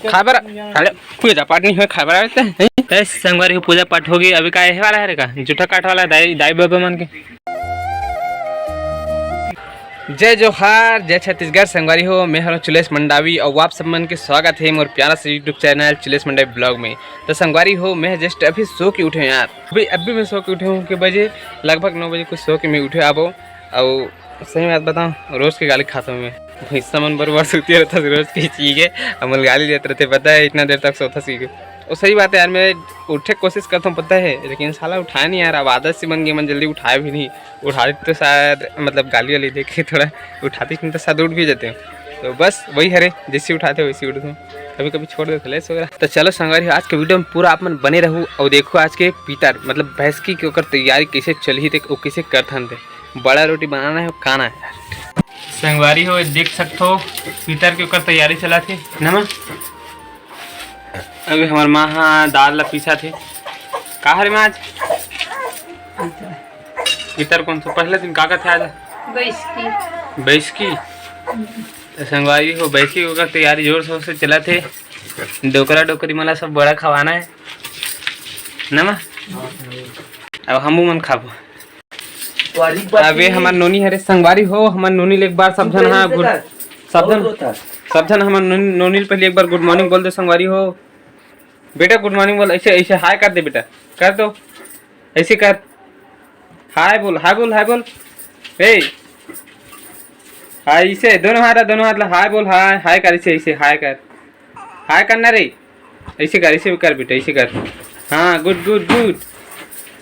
खाबर पूजा पाठ नहीं हुआ, खाबर आते हैं संगवारी पूजा पाठ होगी। अभी का है वाला है का जूठा काट वाला दाई दाई बाबा मन के जय जोहार, जय छत्तीसगढ़। संगवारी हो, मैं हूं चिलेश मंडावी और आप सब मन के स्वागत है मोर प्यारा से यूट्यूब चैनल चिलेश मंडावी ब्लॉग में। तो संगवारी हो, मैं जस्ट अभी सो के उठे यार, अभी मैं सो के उठे हूँ। के बजे लगभग 9 बजे कुछ सो के मैं उठे आबो। और सही बात बताऊँ, रोज़ की गाली खाता हूँ मैं। हिस्सा मन बरबार सोती रहता रोज़ की चीज़ है, अमल गाली देते रहते, पता है इतना देर तक सोता सीखे। और सही बात है यार, मैं उठे कोशिश करता हूँ पता है, लेकिन साला उठाया नहीं यार। अब आदत सी बन गई, मन जल्दी उठाया भी नहीं। उठाती तो शायद मतलब गाली वाली देख के थोड़ा उठाती नहीं तो शायद उठ भी जाते हैं। तो बस वही हरे, जैसे उठाते वैसे उठते हूँ, कभी कभी छोड़ देते लेस वगैरह। तो चलो संगवारी, आज के वीडियो में पूरा आप मन बने रहूँ और देखो आज के पीतर मतलब भैंस की के ऊपर तैयारी कैसे चली थे, वो कैसे करथन थे। बड़ा रोटी बनाना है, खाना है संगवारी हो। देख सकते हो पीतर के ऊपर तैयारी चला थी ना। अभी हमारे माँ हाँ दाल ला पीसा थे। कहा रे माँ आज पीतर कौन सा पहले दिन का थे आज? बैसकी। तो संगवारी हो, बैसकी होकर तैयारी जोर शोर से चला थे। डोकरा डोकरी मला सब बड़ा खवाना है ना माँ। अब हमू मन खाबो। अबे हमार नोनी हरे संगवारी हो, हमार नोनी ले एक बार सब जन हाँ सब जन हमार नोनी पहले एक बार गुड मॉर्निंग बोल दे संगवारी हो। बेटा गुड मॉर्निंग बोल, ऐसे ऐसे हाय कर दे बेटा, कर दो ऐसे कर, हाय बोल हाय बोल हाय बोल। ए हाय इसे दोनों हाथ हाय बोल, हाय हाय कर, ऐसे ऐसे हाय कर, हाय करना रे, ऐसे कर, ऐसे कर बेटा, ऐसे कर। हाँ गुड गुड गुड।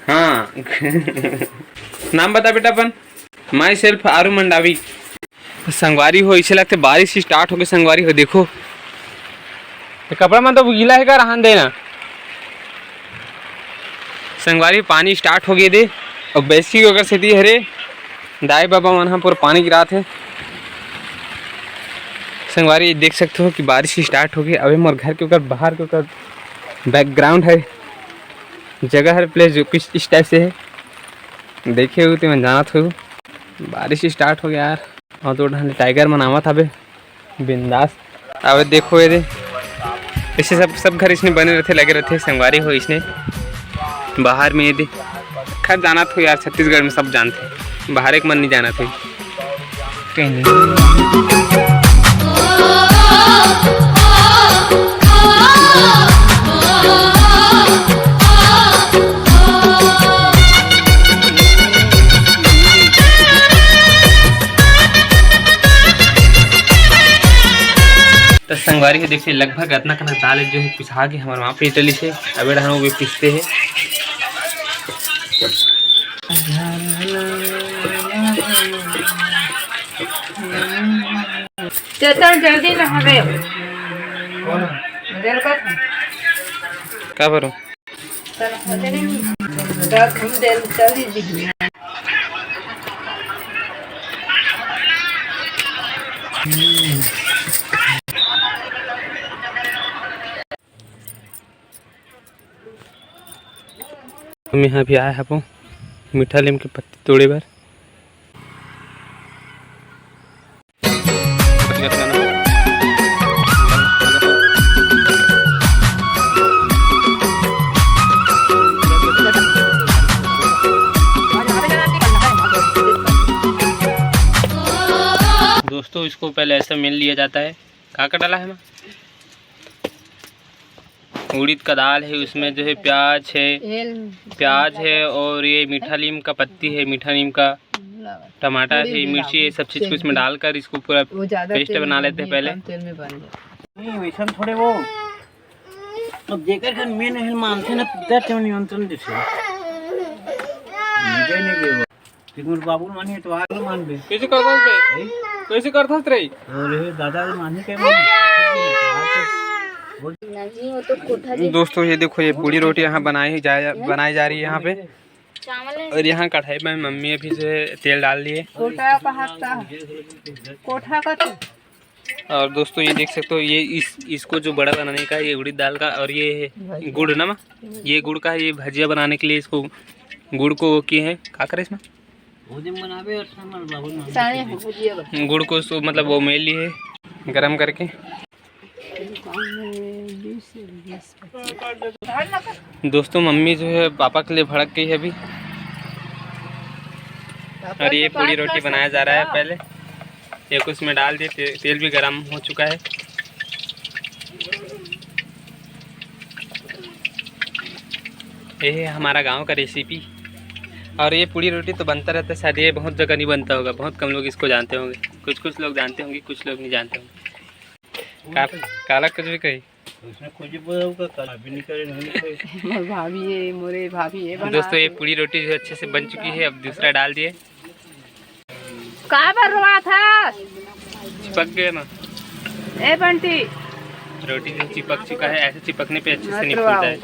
हाँ नाम बता बेटा अपन। माई सेल्फ आरू मंडावी। संगवारी हो, इसे लगते बारिश स्टार्ट हो गई संगवारी हो। देखो कपड़ा में तो गीला है, कर हाथ देना संगवारी। पानी स्टार्ट हो गए दे और बैसी अगर से दी हरे दाई बाबा मन पूरा पानी गिरा थे संगवारी। देख सकते हो कि बारिश स्टार्ट हो गई। अभी मोर घर के ऊपर बाहर के ऊपर बैकग्राउंड है, जगह है, प्लेस जो कुछ इस टाइप से है। देखे हुए तो मैं जाना था, बारिश स्टार्ट हो गया यार। और तो टाइगर मनावा था बिंदास। अब देखो ये ऐसे सब घर इसने बने रहते, लगे रहते संगवारी हो। इसने बाहर में ये खैर जाना था यार, छत्तीसगढ़ में सब जानते, बाहर एक मन नहीं जाना था कहीं नहीं। तो संगवारी के देखिए लगभग इतना कना दाल जो है पिसा के हमारे वहाँ पे इटली से अबे हम वो पिसते हैं। जल्दी क्या करूँ हम यहाँ भी आए हैं मीठा नीम के पत्ते तोड़े बार। दोस्तों इसको पहले ऐसा मिल लिया जाता है। का डाला है माँ? उड़द का दाल है, उसमें जो है प्याज है और ये मीठा नीम का पत्ती है, मीठा नीम का टमाटर है, मिर्ची है, सब चीज़ को इसमें डालकर इसको पूरा पेस्ट बना लेते हैं पहले। वैसा थोड़े वो अब जेकर के मेन है मानते ना पिता ते नियंत्रण देसे नहीं तिगुर बाबू माने तो आगे मान बे कैसे करता रे, कैसे करता रे? अरे दादा माने के दोस्तों ये देखो, ये पूरी रोटी यहाँ बनाई जा रही है यहाँ पे। और यहाँ कढ़ाई में मम्मी अभी से तेल डाल दिए। और दोस्तों ये देख सकते हो, ये इसको जो बड़ा बनाने का ये उड़द दाल का, और ये है गुड़ ना, ये गुड़ का है। ये भजिया बनाने के लिए इसको गुड़ को किए हैं। क्या करे इसमें गुड़ को मतलब वो मेल लिए गरम करके दोस्तों मम्मी जो है पापा के लिए भड़क गई है अभी, और ये पूरी रोटी बनाया जा रहा है। पहले एक उसमें डाल दिए, तेल भी गर्म हो चुका है। ये है हमारा गांव का रेसिपी। और ये पूरी रोटी तो बनता रहता है, शायद ये बहुत जगह नहीं बनता होगा, बहुत कम लोग इसको जानते होंगे। कुछ लोग जानते होंगे, कुछ लोग नहीं जानते होंगे। काला कुछ भी कही दोस्तों, ये पूरी रोटी जो अच्छे से बन चुकी है। अब दूसरा डाल दिए। कहाँ पर हुआ था? चिपक गया ना ए बंटी, रोटी से चिपक चुका है। ऐसे चिपकने पे अच्छे से नहीं फूलता है।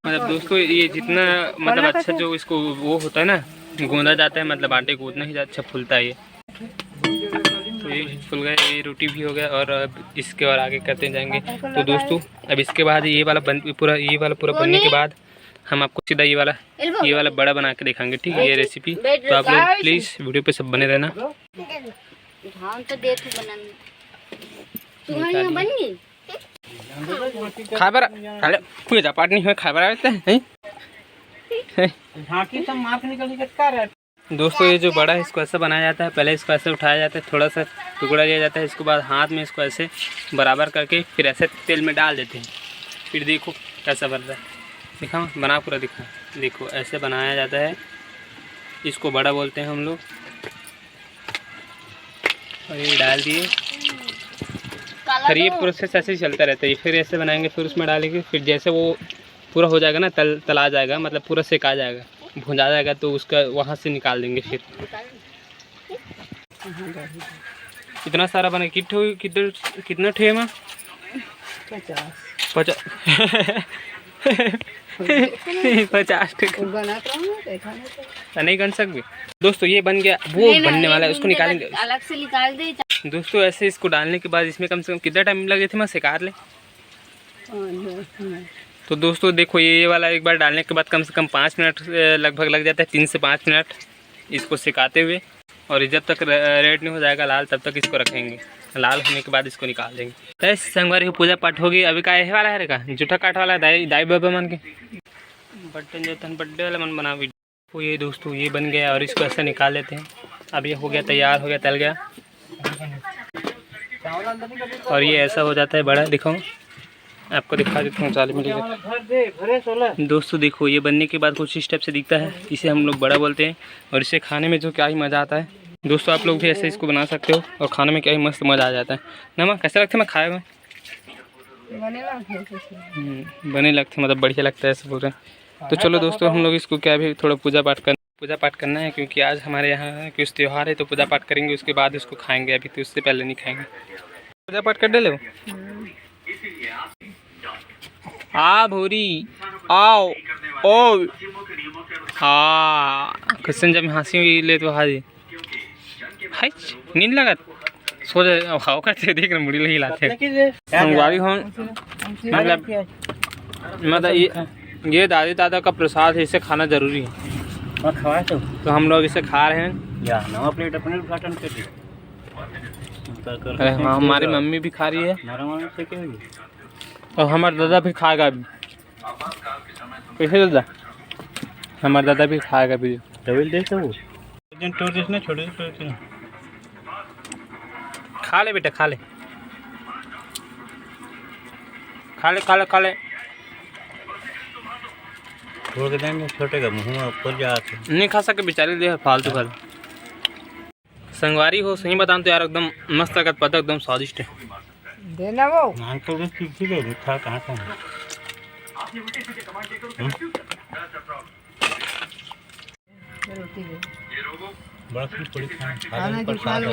मतलब दोस्तों, ये जितना मतलब अच्छा जो इसको वो होता है ना, गूंदा जाता है, मतलब आटे को उतना ही अच्छा फूलता है ये। तो ये फूल गया, ये रोटी भी हो गया। और अब इसके और आगे करते जाएंगे। तो दोस्तों, अब इसके बाद ये वाला पूरा बनने के बाद हम आपको सीधा ये वाला बड़ा बना के दिखाएंगे, ठीक है, ये रेसिपी। तो आप लोग प्लीज़ वीडियो पे सब बने रहना। खाबर खाले पूजा पाठ नहीं हुआ, खाबर आते हैं। दोस्तों, ये जो बड़ा है इसको ऐसा बनाया जाता है। पहले इसको ऐसे उठाया जाता है, थोड़ा सा टुकड़ा लिया जाता है। इसके बाद हाथ में इसको ऐसे बराबर करके फिर ऐसे तेल में डाल देते हैं। फिर देखो कैसा बन रहा है, दिखा बना पूरा दिखा। देखो ऐसे बनाया जाता है, इसको बड़ा बोलते हैं हम लोग। और ये डाल दिए, फिर ये प्रोसेस ऐसे ही चलता रहता है। फिर ऐसे बनाएंगे, फिर उसमें डालेंगे। फिर जैसे वो पूरा हो जाएगा ना, तला जाएगा, मतलब पूरा सेका जाएगा, भुंजा जाएगा, तो उसका वहाँ से निकाल देंगे। फिर इतना सारा बना कितना ठे में 50 नहीं गन सकते दोस्तों। ये बन गया, वो बनने वाला है, उसको निकालेंगे, अलग से निकाल दे। दोस्तों ऐसे इसको डालने के बाद इसमें कम से कम कितना टाइम लगे थे, मैं सिखा ले। तो दोस्तों देखो, ये वाला एक बार डालने के बाद कम से कम 5 मिनट लगभग लग जाता है, 3 से 5 मिनट इसको सिखाते हुए। और जब तक रेड नहीं हो जाएगा लाल, तब तक इसको रखेंगे। लाल होने के बाद इसको निकाल देंगे। संगवारी की पूजा पाठ होगी। अभी का है वाला है का जूठा काट वाला दाई बाबा मन के बर्थडे वाला मन बना वीडियो। तो ये दोस्तों ये बन गया, और इसको ऐसे निकाल लेते हैं। अब ये हो गया, तैयार हो गया, तल गया। और ये ऐसा हो जाता है बड़ा। दिखाऊँ आपको, दिखा देता हूँ 40 मिनट। दोस्तों देखो, ये बनने के बाद कुछ इस टाइप से दिखता है। इसे हम लोग बड़ा बोलते हैं। और इसे खाने में जो क्या ही मज़ा आता है दोस्तों, आप लोग भी ऐसे इसको बना सकते हो, और खाने में क्या ही मस्त मज़ा आ जाता है ना। माँ कैसे लगते हैं, मैं खाए में बने लगते, मतलब बढ़िया लगता है ऐसे बोल रहे हैं। तो चलो दोस्तों, हम लोग इसको क्या भी थोड़ा पूजा पाठ करना है, क्योंकि आज हमारे यहाँ कुछ त्यौहार है। तो पूजा पाठ करेंगे, उसके बाद इसको खाएंगे। अभी तो उससे पहले नहीं खाएंगे। पूजा पाठ कर ले आ भूरी आओ ओ हाँ क्वेश्चन जब हंसी ले तो हाजी हाय नींद लगत सो जाए। खाओ करते देख रहे मुड़ी लगी लाते संगवारी हो, मतलब ये दादी दादा का प्रसाद है, इसे खाना जरूरी है। तो हम लोग इसे खा रहे हैं। प्लेट अपने उद्घाटन कर हाँ, हमारी मम्मी भी खा रही है, और हमारे दादा भी खाएगा अभी। कैसे दादा, हमारे दादा भी खाएगा अभी। खा ले बेटा, खा ले खा ले खा ले खा ले। छोड़ के देंगे, छोटे का मुँह ऊपर जाके नहीं खा सके बेचारे, दे फालतू फल। संगवारी हो, सही बताऊं तो यार एकदम मस्त लगत, पता एकदम स्वादिष्ट है। देना वो ठीक है, मीठा कहाँ का रोटी बड़ा थोड़ी खाना